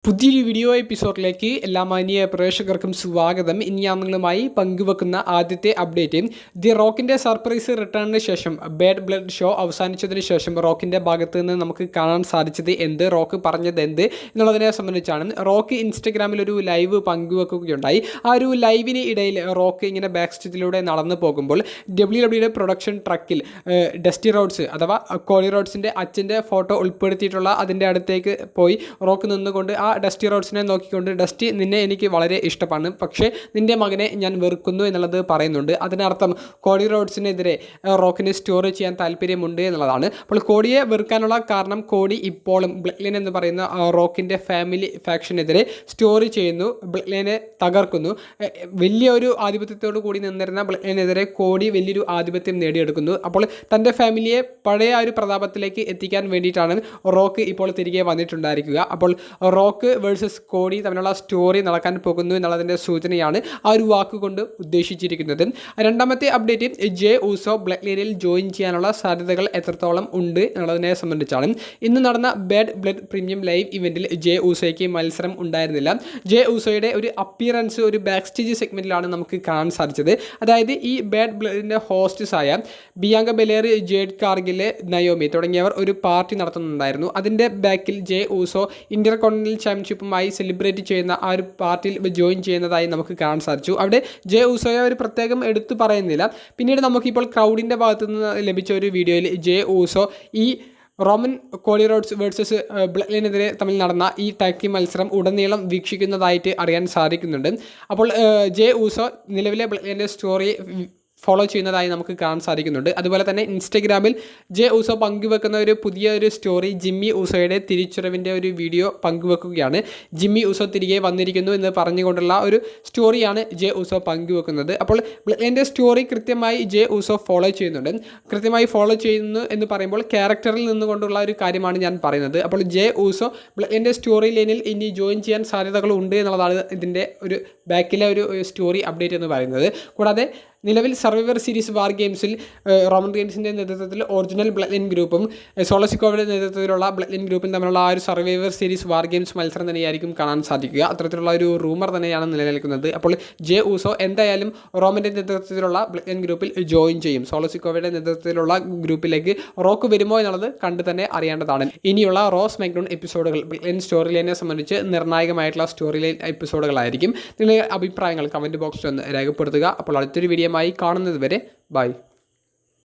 പുതിയൊരു വീഡിയോ എപ്പിസോഡിലേക്ക് എല്ലാ മാന്യ പ്രേക്ഷകർക്കും സ്വാഗതം. ഇനി ഞാൻ നിങ്ങളുമായി പങ്കുവെക്കുന്ന ആദ്യത്തെ അപ്ഡേറ്റ് ദി റോക്കിൻ്റെ സർപ്രൈസ് റിട്ടേണിന് ശേഷം ബാഡ് ബ്ലഡ് ഷോ അവസാനിച്ചതിന് ശേഷം റോക്കിൻ്റെ ഭാഗത്ത് നിന്ന് നമുക്ക് കാണാൻ സാധിച്ചത് എന്ത്, റോക്ക് പറഞ്ഞത് എന്ത് എന്നുള്ളതിനെ സംബന്ധിച്ചാണ്. റോക്ക് ഇൻസ്റ്റഗ്രാമിൽ ഒരു ലൈവ് പങ്കുവെക്കുകയുണ്ടായി. ആ ഒരു ലൈവിന് ഇടയിൽ റോക്ക് ഇങ്ങനെ ബാക്ക് സ്റ്റേജിലൂടെ നടന്നു പോകുമ്പോൾ WWE പ്രൊഡക്ഷൻ ട്രക്കിൽ ഡസ്റ്റി റോഡ്സ് അഥവാ കോളി റോഡ്സിൻ്റെ അച്ഛൻ്റെ ഫോട്ടോ ഉൾപ്പെടുത്തിയിട്ടുള്ള അതിൻ്റെ അടുത്തേക്ക് പോയി റോക്ക് നിന്നുകൊണ്ട് ആ ഡസ്റ്റി റോഡ്സിനെ നോക്കിക്കൊണ്ട്, ഡസ്റ്റി നിന്നെ എനിക്ക് വളരെ ഇഷ്ടമാണ്, പക്ഷേ നിൻ്റെ മകനെ ഞാൻ വെറുക്കുന്നു എന്നുള്ളത് പറയുന്നുണ്ട്. അതിനർത്ഥം കോഡി റോഡ്സിനെതിരെ റോക്കിന് സ്റ്റോറി ചെയ്യാൻ താല്പര്യമുണ്ട് എന്നുള്ളതാണ്. അപ്പോൾ കോഡിയെ വെറുക്കാനുള്ള കാരണം കോഡി ഇപ്പോഴും ബ്ലഡ് ലൈൻ എന്ന് പറയുന്ന റോക്കിൻ്റെ ഫാമിലി ഫാക്ഷനെതിരെ സ്റ്റോറി ചെയ്യുന്നു, ബ്ലഡ് ലൈനെ തകർക്കുന്നു. വലിയൊരു ആധിപത്യത്തോടു കൂടി നിന്നിരുന്ന ബ്ലഡ് ലൈനെതിരെ കോഡി വലിയൊരു ആധിപത്യം നേടിയെടുക്കുന്നു. അപ്പോൾ തൻ്റെ ഫാമിലിയെ പഴയ ഒരു പ്രതാപത്തിലേക്ക് എത്തിക്കാൻ വേണ്ടിയിട്ടാണ് റോക്ക് ഇപ്പോൾ തിരികെ വന്നിട്ടുണ്ടായിരിക്കുക. അപ്പോൾ റോക്ക് വേഴ്സസ് കോഡി തമ്മിലുള്ള സ്റ്റോറി നടക്കാൻ പോകുന്നു എന്നുള്ളതിൻ്റെ സൂചനയാണ് ആ ഒരു വാക്കുകൊണ്ട് ഉദ്ദേശിച്ചിരിക്കുന്നത്. രണ്ടാമത്തെ അപ്ഡേറ്റ് ജെ ഊസോ ബ്ലഡ് ലൈനിൽ ജോയിൻ ചെയ്യാനുള്ള സാധ്യതകൾ എത്രത്തോളം ഉണ്ട് എന്നുള്ളതിനെ സംബന്ധിച്ചാണ്. ഇന്ന് നടന്ന ബാഡ് ബ്ലഡ് പ്രീമിയം ലൈവ് ഇവൻറ്റിൽ ജെ ഊസോയ്ക്ക് മത്സരം ഉണ്ടായിരുന്നില്ല. ജെ ഊസോയുടെ ഒരു അപ്പിയറൻസ് ഒരു ബാക്ക് സ്റ്റേജ് സെഗ്മെൻറ്റിലാണ് നമുക്ക് കാണാൻ സാധിച്ചത്. അതായത് ഈ ബാഡ് ബ്ലഡിൻ്റെ ഹോസ്റ്റസ് ആയ Bianca Belair, jade Kargil, Naomi തുടങ്ങിയവർ ഒരു പാർട്ടി നടത്തുന്നുണ്ടായിരുന്നു. അതിൻ്റെ ബാക്കിൽ ജെ ഊസോ ഇന്റർകോണ്ടിനൽ ചാമ്പ്യൻഷിപ്പുമായി സെലിബ്രേറ്റ് ചെയ്യുന്ന ആ ഒരു പാർട്ടിയിൽ ജോയിൻ ചെയ്യുന്നതായി നമുക്ക് കാണാൻ സാധിച്ചു. അവിടെ ജെ ഊസോയെ ഒരു പ്രത്യേകം എടുത്തു പറയുന്നില്ല. പിന്നീട് നമുക്കിപ്പോൾ ക്രൗഡിൻ്റെ ഭാഗത്തു നിന്ന് ലഭിച്ച ഒരു വീഡിയോയിൽ ജെ ഊസോ ഈ റോമൻ കോളി റോഡ്സ് വേഴ്സസ് ബ്ലഡ് ലൈനെതിരെ തമ്മിൽ നടന്ന ഈ ടാഗ് ടീം മത്സരം ഉടനീളം വീക്ഷിക്കുന്നതായിട്ട് അറിയാൻ സാധിക്കുന്നുണ്ട്. അപ്പോൾ ജെ ഊസോ നിലവിലെ ബ്ലഡ് ലൈൻ്റെ സ്റ്റോറി ഫോളോ ചെയ്യുന്നതായി നമുക്ക് കാണാൻ സാധിക്കുന്നുണ്ട്. അതുപോലെ തന്നെ ഇൻസ്റ്റഗ്രാമിൽ ജെ ഊസോ പങ്കുവെക്കുന്ന ഒരു പുതിയൊരു സ്റ്റോറി ജിമ്മി ഊസോയുടെ തിരിച്ചുവരവിൻ്റെ ഒരു വീഡിയോ പങ്കുവെക്കുകയാണ്. ജിമ്മി ഊസോ തിരികെ വന്നിരിക്കുന്നു എന്ന് പറഞ്ഞുകൊണ്ടുള്ള ഒരു സ്റ്റോറിയാണ് ജെ ഊസോ പങ്കുവെക്കുന്നത്. അപ്പോൾ എൻ്റെ സ്റ്റോറി കൃത്യമായി ജെ ഊസോ ഫോളോ ചെയ്യുന്നുണ്ട്. കൃത്യമായി ഫോളോ ചെയ്യുന്നു എന്ന് പറയുമ്പോൾ ക്യാരക്ടറിൽ നിന്നുകൊണ്ടുള്ള ഒരു കാര്യമാണ് ഞാൻ പറയുന്നത്. അപ്പോൾ ജെ ഊസോ എൻ്റെ സ്റ്റോറി ലൈനിൽ ഇനി ജോയിൻ ചെയ്യാൻ സാധ്യതകളുണ്ട് എന്നുള്ളതാണ് ഇതിൻ്റെ ഒരു ബാക്കിലെ ഒരു സ്റ്റോറി അപ്ഡേറ്റ് എന്ന് പറയുന്നത്. കൂടാതെ നിലവിൽ സർവൈവർ സീരീസ് വാർ ഗെയിംസിൽ റോമൻ റെയിൻസിൻ്റെ നേതൃത്വത്തിൽ ഒറിജിനൽ ബ്ലഡ് ലൈൻ ഗ്രൂപ്പും സോളോ സിക്കോയുടെ നേതൃത്വത്തിലുള്ള ബ്ലഡ് ലൈൻ ഗ്രൂപ്പും തമ്മിലുള്ള ആ ഒരു സർവൈവർ സീരീസ് വാർ ഗെയിംസ് മത്സരം തന്നെയായിരിക്കും കാണാൻ സാധിക്കുക. അത്തരത്തിലുള്ള ഒരു റൂമർ തന്നെയാണ് നിലനിൽക്കുന്നത്. അപ്പോൾ ജെ ഊസോ എന്തായാലും റോമൻ്റെ നേതൃത്വത്തിലുള്ള ബ്ലഡ് ലൈൻ ഗ്രൂപ്പിൽ ജോയിൻ ചെയ്യും. സോളോ സിക്കോയുടെ നേതൃത്വത്തിലുള്ള ഗ്രൂപ്പിലേക്ക് റോക്ക് വരുമോ എന്നുള്ളത് കണ്ട് തന്നെ അറിയേണ്ടതാണ്. ഇനിയുള്ള റോ സ്മാക്ഡൗൺ എപ്പിസോഡുകൾ ബ്ലഡ് ലൈൻ സ്റ്റോറി ലൈനെ സംബന്ധിച്ച് നിർണായകമായിട്ടുള്ള സ്റ്റോറി ലൈൻ എപ്പിസോഡുകളായിരിക്കും. നിങ്ങളുടെ അഭിപ്രായങ്ങൾ കമൻറ്റ് ബോക്സിൽ ഒന്ന് രേഖപ്പെടുത്തുക. അപ്പോൾ അടുത്തൊരു വീഡിയോയുമായി കാണുന്നത് വരെ ബൈ.